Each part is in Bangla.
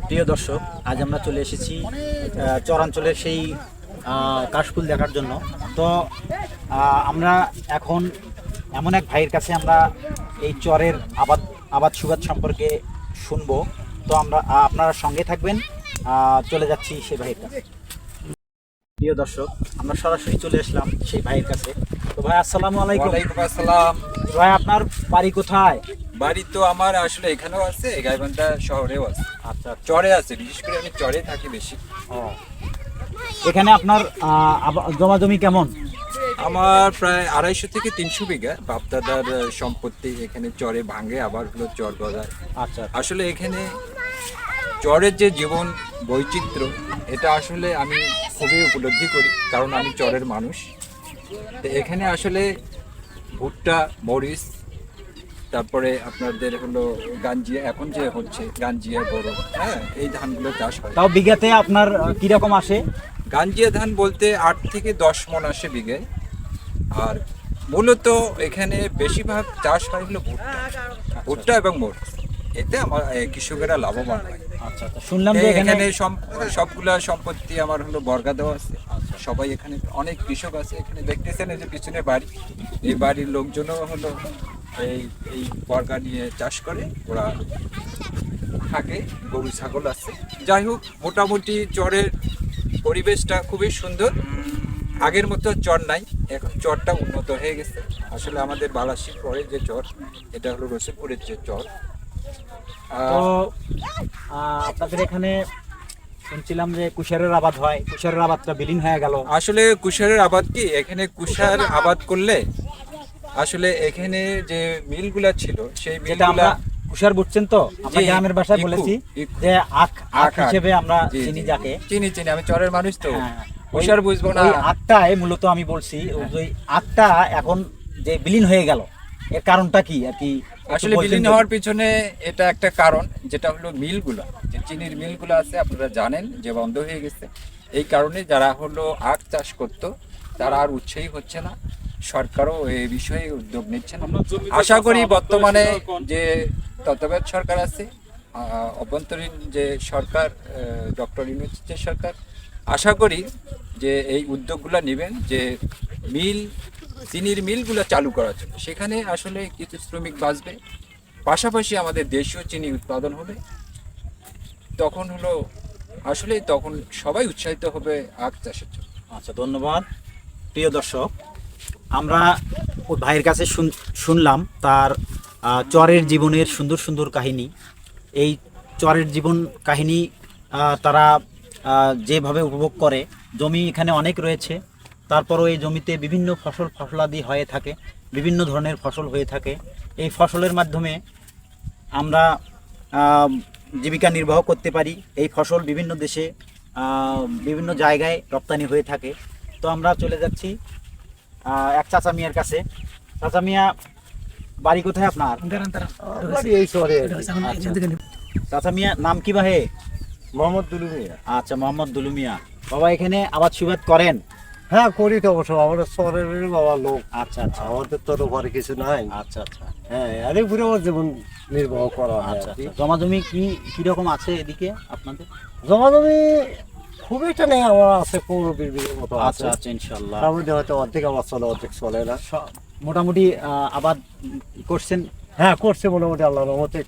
প্রিয় দর্শক, আজ আমরা চলে এসেছি চরাঞ্চলের সেই কাশফুল দেখার জন্য। তো আমরা এখন এমন এক ভাইয়ের কাছে আমরা এই চরের আবাদ সুবাদ সম্পর্কে শুনবো। তো আপনারা সঙ্গে থাকবেন, চলে যাচ্ছি সেই ভাইয়ের কাছে। প্রিয় দর্শক, আমরা সরাসরি চলে আসলাম সেই ভাইয়ের কাছে। তো ভাই, আসসালামু আলাইকুম। ওয়ালাইকুম আসসালাম। ভাই, আপনার বাড়ি কোথায়? বাড়ি তো আমার আসলে এখানেও আছে, গাইবান্ধা শহরেও আছে। আচ্ছা, চরে আছে, বিশেষ করে আমি চরে থাকি বেশি। এখানে আপনার জমি কেমন? আমার প্রায় 250 থেকে 300 বিঘা বাপদাদার সম্পত্তি এখানে চরে ভাঙে, আবার হলো চর গজায়। আচ্ছা, আসলে এখানে চরের যে জীবন বৈচিত্র্য, এটা আসলে আমি খুবই উপলব্ধি করি, কারণ আমি চরের মানুষ। তো এখানে আসলে ভুট্টা, মরিচ, তারপরে আপনাদের হলো গাঞ্জিয়া, এখন যে হচ্ছে গাঞ্জিয়া, বড়, হ্যাঁ, এই ধানগুলো চাষ হয়। তাও বিঘাতে আপনার কিরকম আসে? গাঞ্জিয়া ধান বলতে 8 থেকে 10 মণ আসে বিঘায়। আর মূলত এখানে বেশিরভাগ চাষ হয় হলো ভুট্টা এবং মরিচ। এতে আমার কৃষকেরা লাভবান হয়। আচ্ছা, শুনলাম যে এখানে সবগুলা সম্পত্তি আমার হলো বর্গা দেওয়া আছে। সবাই এখানে অনেক কৃষক আছে, এখানে দেখতেছেন এই যে পিছনে বাড়ি, এই বাড়ির লোকজনও হলো এই বর্গা নিয়ে চাষ করে, ওরা থাকে, গরু ছাগল আছে। যাই হোক, মোটামুটি চরের পরিবেশটা খুবই সুন্দর। আগের মতো চর নাই, এখন চরটা উন্নত হয়ে গেছে। আসলে আমাদের বালাসির পরে যে চর, এটা হলো রসুলপুরের যে চর। তো আপনাদের এখানে শুনছিলাম যে কুশারের আবাদ হয়, কুশারের আবাদটা বিলীন হয়ে গেল। আসলে কুশারের আবাদ কি, এখানে কুশার আবাদ করলে আসলে এখানে যে মিলগুলা ছিল, সেই মিলগুলা কুশার বুঝছেন তো, আমরা গ্রামের ভাষায় বলেছি যে আখ হিসেবে আমরা চিনি যাকে। চিনি, আমি চরের মানুষ তো, হ্যাঁ, কুশার বুঝবো না। ওই আখটাই মূলত আমি বলছি, ওই আখটা এখন যে বিলীন হয়ে গেল, এর কারণটা কি আর কি? আসলে বিলীন হওয়ার পিছনে এটা একটা কারণ, যেটা হলো মিলগুলা, যে চিনির মিলগুলো আছে, আপনারা জানেন যে বন্ধ হয়ে গেছে। এই কারণে যারা হলো আখ চাষ করতো, তারা আর উৎসাহী হচ্ছে না। সরকারও এই বিষয়ে উদ্যোগ নিচ্ছে না। আশা করি বর্তমানে যে তত্ত্বাবধায়ক সরকার আছে, অভ্যন্তরীণ যে সরকার, ডক্টর ইউনূস যে সরকার, আশা করি যে এই উদ্যোগগুলো নেবেন, যে চিনির মিলগুলো চালু করার জন্য। সেখানে আসলে কিছু শ্রমিক বাঁচবে, পাশাপাশি আমাদের দেশীয় চিনি উৎপাদন হবে। তখন হলো আসলে তখন সবাই উৎসাহিত হবে আখ চাষের জন্য। আচ্ছা, ধন্যবাদ। প্রিয় দর্শক, আমরা ওই ভাইয়ের কাছে শুনলাম তার চরের জীবনের সুন্দর সুন্দর কাহিনী। এই চরের জীবন কাহিনী তারা যেভাবে উপভোগ করে, জমি এখানে অনেক রয়েছে, তারপরও এই জমিতে বিভিন্ন ফসলাদি হয়ে থাকে, বিভিন্ন ধরনের ফসল হয়ে থাকে। এই ফসলের মাধ্যমে আমরা জীবিকা নির্বাহ করতে পারি। এই ফসল বিভিন্ন দেশে, বিভিন্ন জায়গায় রপ্তানি হয়ে থাকে। তো আমরা চলে যাচ্ছি এক চাচা মিয়ার কাছে। চাচা মিয়া, বাড়ি কোথায় আপনার? চাচা মিয়া, নাম কি ভাই? মোহাম্মদ দুলু মিয়া। আচ্ছা, মোহাম্মদ দুলু মিয়া। বাবা, এখানে আবাদ সুবাদ করেন? হ্যাঁ, করি তো অবশ্য, আমাদের শহরের বাবা লোক। আচ্ছা আচ্ছা, আমাদের তো ঘরে কিছু নাই। আচ্ছা আচ্ছা, হ্যাঁ, অনেক ঘুরে আমার জীবন নির্বাহ করা হয়। আচ্ছা আচ্ছা। জমা জমি কিরকম আছে এদিকে আপনাদের? জমা জমি খুব একটা নেই, আমার আছে 15-20 বিঘের মতো আছে। আচ্ছা আচ্ছা, ইনশাল্লাহ। তার মধ্যে হয়তো অর্ধেক আমার চলে, অর্ধেক চলে না। মোটামুটি আবাদ করছেন? হ্যাঁ, করছে মোটামুটি, আল্লাহর রহমতে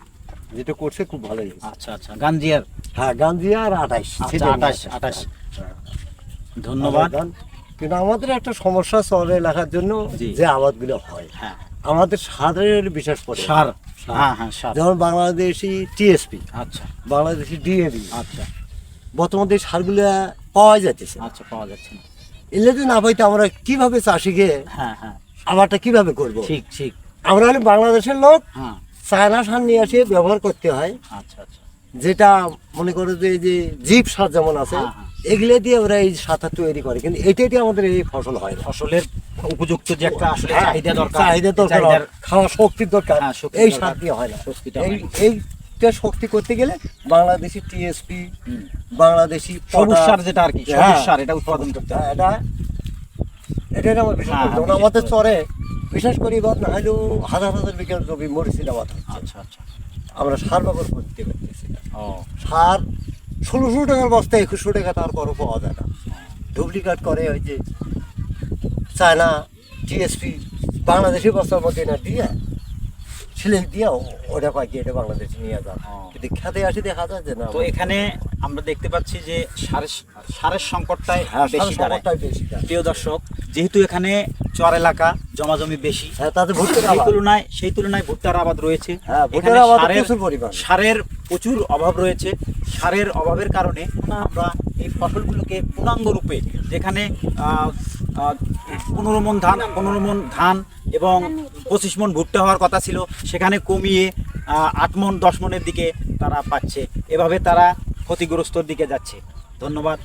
যেটা করছে খুব ভালোই। আচ্ছা আচ্ছা, গাঞ্জিয়ার? হ্যাঁ, গাঞ্জিয়া আর 28। আচ্ছা, 28। ধন্যবাদ। কিন্তু আমাদের একটা সমস্যা চলে এলাকার জন্য, যে আবাদগুলো হয়, হ্যাঁ, আমাদের সারের বিশেষ করে সার। হ্যাঁ হ্যাঁ, সার। যেমন বাংলাদেশি টিএসপি, আচ্ছা, বাংলাদেশি ডিএবি, আচ্ছা বর্তমানে এই সারগুলো পাওয়া যাচ্ছে। আচ্ছা, পাওয়া যাচ্ছে না। এলে যদি না পাইতে আমরা কিভাবে চাষিকে হ্যাঁ হ্যাঁ, আবারটা কিভাবে করব? ঠিক ঠিক। আমরা হলে বাংলাদেশের লোক, হ্যাঁ, চায়না সার নিয়ে এসে ব্যবহার করতে হয়। আচ্ছা আচ্ছা, যেটা মনে করো যে এই যে জীব সার যেমন আছে, হ্যাঁ, হ্যাঁ। এগুলো দিয়ে ওরা এই সারটা তৈরি করে, কিন্তু এটা দিয়ে আমাদের এই ফসল হয় না। ফসলের উপযুক্ত যে একটা আসলে হ্যাঁ, চাহিদা দরকার, চাহিদা দরকার, খাওয়া শক্তির দরকার, হ্যাঁ, শক্তির এই দরকার। সার দিয়ে হয় না। শক্তিটা হয় না। এইটা শক্তি করতে গেলে বাংলাদেশি টিএসপি, বাংলাদেশি সবুজ সার যেটা আর কি, হ্যাঁ, সবুজ সার, এটা উৎপাদন করতে হবে। এটা আমার বিশেষ হ্যাঁ, করে। যেমন বিশেষ আমাদের করে। চরে বিশেষ করে এবার না হলেও হাজার হাজার বিঘা জমি মরিচির আবাদ হচ্ছে। আচ্ছা আচ্ছা, আমরা সার ব্যবহার করতে পারতেছি না। ও, সার 1600 টাকার বস্তা 2100 টাকা তারপরও পাওয়া যায় না। ডুপ্লিকেট করে ওই যে চায়না টিএসপি, বাংলাদেশি বস্তার মধ্যে না দিয়ে সিলেট দিয়ে ওটা পাইছে, এটা বাংলাদেশে নিয়ে যান। কিন্তু খেতে আসি দেখা যায় যে না, তো এখানে আমরা দেখতে পাচ্ছি যে সারের সংকটটাই হ্যাঁ বেশি দাঁড়ায়। সারটাই বেশি দাঁড়ায়। প্রিয় দর্শক, যেহেতু এখানে চর এলাকা, জমাজমি বেশি, হ্যাঁ তাতে ভুট্টার সেই আবাদ। তুলনায় ভুট্টার আবাদ রয়েছে। হ্যাঁ ভুট্টার এখানে আবাদ সারের- প্রচুর পরিমাণ। সারের প্রচুর অভাব রয়েছে। সারের অভাবের কারণে আমরা এই ফসলগুলোকে পূর্ণাঙ্গ রূপে, যেখানে 15 মণ ধান এবং 25 মণ ভুট্টা হওয়ার কথা ছিল, সেখানে কমিয়ে 8 মণ 10 মণের দিকে তারা পাচ্ছে। এভাবে তারা ক্ষতিগ্রস্তর দিকে যাচ্ছে। ধন্যবাদ।